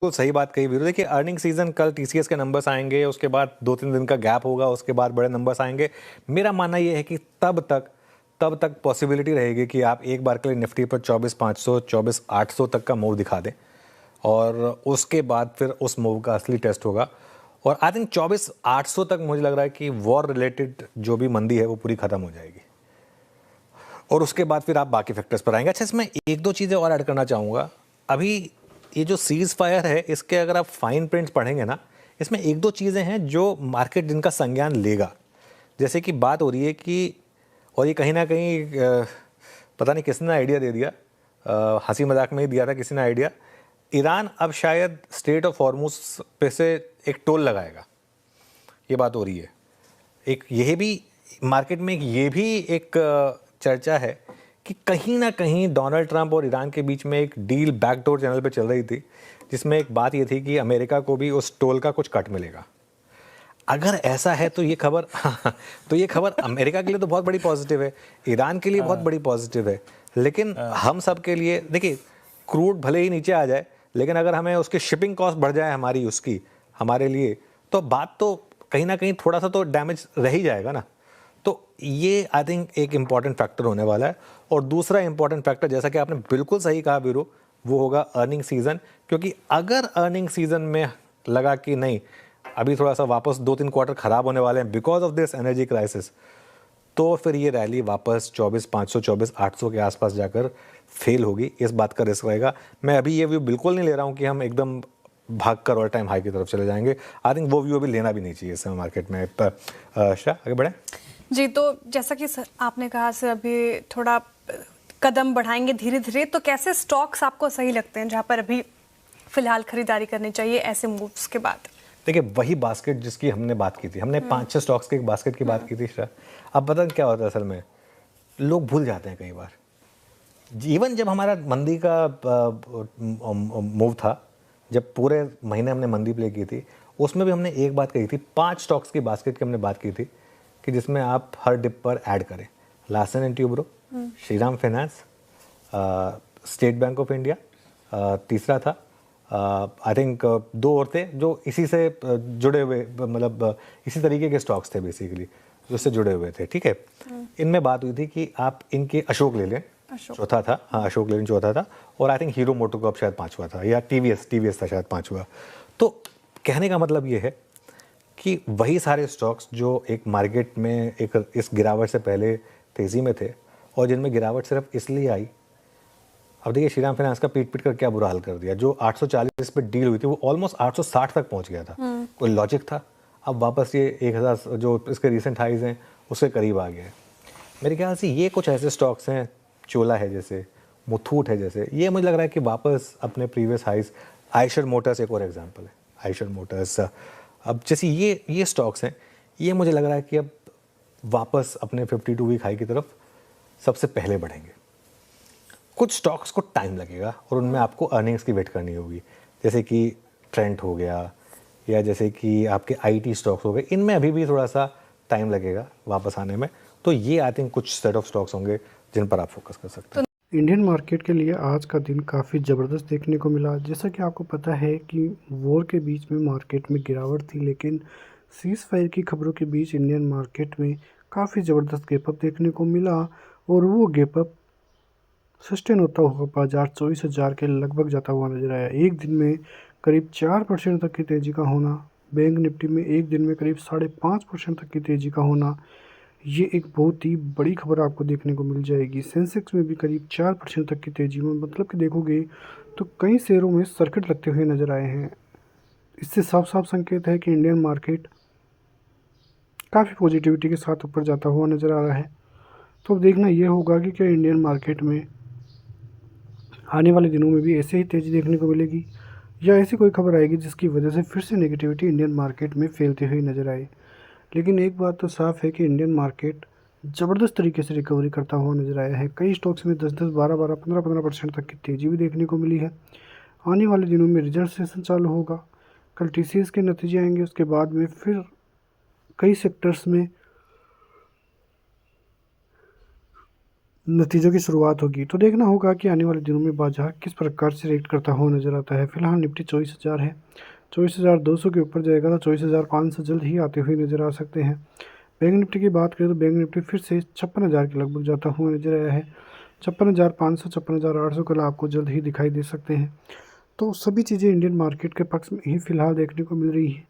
बिल्कुल सही बात कही वीरू। देखिए अर्निंग सीजन कल टीसीएस के नंबर्स आएंगे, उसके बाद 2-3 दिन का गैप होगा, उसके बाद बड़े नंबर्स आएंगे। मेरा मानना ये है कि तब तक पॉसिबिलिटी रहेगी कि आप एक बार के लिए निफ्टी पर 24,500 24,800 तक का मूव दिखा दें और उसके बाद फिर उस मूव का असली टेस्ट होगा। और आई थिंक 24,800 तक मुझे लग रहा है कि वॉर रिलेटेड जो भी मंदी है वो पूरी खत्म हो जाएगी और उसके बाद फिर आप बाकी फैक्टर्स पर आएंगे। अच्छा, इसमें एक दो चीज़ें और ऐड करना चाहूँगा। अभी ये जो सीज फायर है, इसके अगर आप फाइन प्रिंट्स पढ़ेंगे ना, इसमें एक दो चीज़ें हैं जो मार्केट जिनका संज्ञान लेगा। जैसे कि बात हो रही है कि, और ये कहीं ना कहीं पता नहीं किसने आइडिया दे दिया, हंसी मजाक में ही दिया था किसी ने आइडिया, ईरान अब शायद स्ट्रेट ऑफ हॉर्मुज पे से एक टोल लगाएगा, ये बात हो रही है। एक यह भी मार्केट में ये भी एक चर्चा है कि कहीं ना कहीं डोनाल्ड ट्रंप और ईरान के बीच में एक डील बैकडोर चैनल पे चल रही थी, जिसमें एक बात ये थी कि अमेरिका को भी उस टोल का कुछ कट मिलेगा। अगर ऐसा है तो ये खबर तो ये खबर अमेरिका के लिए तो बहुत बड़ी पॉजिटिव है, ईरान के लिए बहुत बड़ी पॉजिटिव है, लेकिन हम सब के लिए देखिए, क्रूड भले ही नीचे आ जाए, लेकिन अगर हमें उसकी शिपिंग कॉस्ट बढ़ जाए हमारे लिए, तो बात तो कहीं ना कहीं थोड़ा सा तो डैमेज रह ही जाएगा ना। तो ये आई थिंक एक इम्पॉर्टेंट फैक्टर होने वाला है। और दूसरा इम्पॉर्टेंट फैक्टर, जैसा कि आपने बिल्कुल सही कहा वीरू, वो होगा अर्निंग सीजन। क्योंकि अगर अर्निंग सीजन में लगा कि नहीं, अभी थोड़ा सा वापस 2-3 क्वार्टर खराब होने वाले हैं because of this energy crisis, तो फिर ये रैली वापस 24,500 24,800 के आसपास जाकर फेल होगी। इस बात का रिस्क रहेगा। मैं अभी ये व्यू बिल्कुल नहीं ले रहा हूँ कि हम एकदम भागकर ऑल टाइम हाई की तरफ चले जाएंगे। आई थिंक वो व्यू अभी लेना भी नहीं चाहिए इस समय मार्केट में। श्रेया, आगे बढ़े जी। तो जैसा कि आपने कहा सर, अभी थोड़ा कदम बढ़ाएंगे धीरे धीरे, तो कैसे स्टॉक्स आपको सही लगते हैं जहां पर अभी फिलहाल खरीदारी करनी चाहिए ऐसे मूव्स के बाद? देखिए, वही बास्केट जिसकी हमने बात की थी, हमने 5-6 स्टॉक्स के एक बास्केट की बात की थी श्रेया। अब पता क्या होता है, असल में लोग भूल जाते हैं कई बार। इवन जब हमारा मंदी का मूव था, जब पूरे महीने हमने मंदी प्ले की थी, उसमें भी हमने एक बात कही थी, 5 स्टॉक्स की बास्केट की हमने बात की थी कि जिसमें आप हर डिप पर ऐड करें Larsen and Toubro, Shriram finance, state bank of India, तीसरा था आई थिंक 2 और थे जो इसी से जुड़े हुए, मतलब इसी तरीके के स्टॉक्स थे बेसिकली, जो इससे जुड़े हुए थे। ठीक है, इनमें बात हुई थी कि आप इनके अशोक ले लें, चौथा था, हाँ अशोक लेन चौथा था, और आई थिंक हीरो मोटोकॉर्प शायद 5वां था, या टीवीएस था शायद 5वां। तो कहने का मतलब ये है कि वही सारे स्टॉक्स जो एक मार्केट में एक इस गिरावट से पहले तेज़ी में थे और जिनमें गिरावट सिर्फ इसलिए आई। अब देखिए, श्रीराम फाइनेंस का पीट कर क्या बुरा हाल कर दिया। जो 840 पे डील हुई थी वो ऑलमोस्ट 860 तक पहुंच गया था। कोई लॉजिक था? अब वापस ये 1000 जो इसके रिसेंट हाइज हैं उसके करीब आ गया है। मेरे ख्याल से ये कुछ ऐसे स्टॉक्स हैं, चोला है जैसे, मुथूट है जैसे, ये मुझे लग रहा है कि वापस अपने प्रीवियस हाइज, आयशर मोटर्स एक और एग्जांपल है, आयशर मोटर्स, अब जैसे ये स्टॉक्स हैं, ये मुझे लग रहा है कि अब वापस अपने 52 वीक हाई की तरफ सबसे पहले बढ़ेंगे। कुछ स्टॉक्स को टाइम लगेगा और उनमें आपको अर्निंग्स की वेट करनी होगी, जैसे कि ट्रेंट हो गया, या जैसे कि आपके आईटी स्टॉक्स हो गए, इनमें अभी भी थोड़ा सा टाइम लगेगा वापस आने में। तो ये आई थिंक कुछ सेट ऑफ स्टॉक्स होंगे जिन पर आप फोकस कर सकते हैं। इंडियन मार्केट के लिए आज का दिन काफ़ी ज़बरदस्त देखने को मिला। जैसा कि आपको पता है कि वॉर के बीच में मार्केट में गिरावट थी, लेकिन सीज़ फायर की खबरों के बीच इंडियन मार्केट में काफ़ी ज़बरदस्त गैप अप देखने को मिला, और वो गैप अप सस्टेन होता हुआ बाजार 24,000 के लगभग जाता हुआ नजर आया। एक दिन में करीब 4% तक की तेज़ी का होना, बैंक निफ्टी में एक दिन में करीब 5.5% तक की तेज़ी का होना, ये एक बहुत ही बड़ी खबर आपको देखने को मिल जाएगी। सेंसेक्स में भी करीब 4% तक की तेज़ी में, मतलब कि देखोगे तो कई शेयरों में सर्किट लगते हुए नज़र आए हैं। इससे साफ साफ संकेत है कि इंडियन मार्केट काफ़ी पॉजिटिविटी के साथ ऊपर जाता हुआ नज़र आ रहा है। तो अब देखना ये होगा कि क्या इंडियन मार्केट में आने वाले दिनों में भी ऐसे ही तेज़ी देखने को मिलेगी, या ऐसी कोई खबर आएगी जिसकी वजह से फिर से नेगेटिविटी इंडियन मार्केट में फैलती हुई नज़र आए। लेकिन एक बात तो साफ़ है कि इंडियन मार्केट ज़बरदस्त तरीके से रिकवरी करता हुआ नज़र आया है। कई स्टॉक्स में 10-10, 12-12, 15-15% तक की तेज़ी भी देखने को मिली है। आने वाले दिनों में रिजल्ट सेशन चालू होगा, कल टीसीएस के नतीजे आएंगे, उसके बाद में फिर कई सेक्टर्स में नतीजों की शुरुआत होगी। तो देखना होगा कि आने वाले दिनों में बाजार किस प्रकार से रिएक्ट करता हुआ नजर आता है। फिलहाल निफ्टी 24,000 है, 24,200 के ऊपर जाएगा तो 24,500 जल्द ही आते हुए नजर आ सकते हैं। बैंक निफ्टी की बात करें तो बैंक निफ्टी फिर से 56,000 के लगभग जाता हुआ नजर आया है। 56,500 56,800 कल आपको जल्द ही दिखाई दे सकते हैं। तो सभी चीज़ें इंडियन मार्केट के पक्ष में ही फिलहाल देखने को मिल रही है,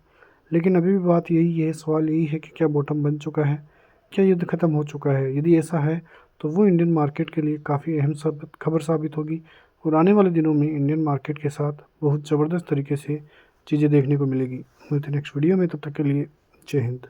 लेकिन अभी भी बात यही है, सवाल यही है कि क्या बॉटम बन चुका है, क्या युद्ध खत्म हो चुका है। यदि ऐसा है तो वो इंडियन मार्केट के लिए काफ़ी अहम खबर साबित होगी और आने वाले दिनों में इंडियन मार्केट के साथ बहुत ज़बरदस्त तरीके से चीज़ें देखने को मिलेगी। मिलते हैं नेक्स्ट वीडियो में, तब तक के लिए जय हिंद।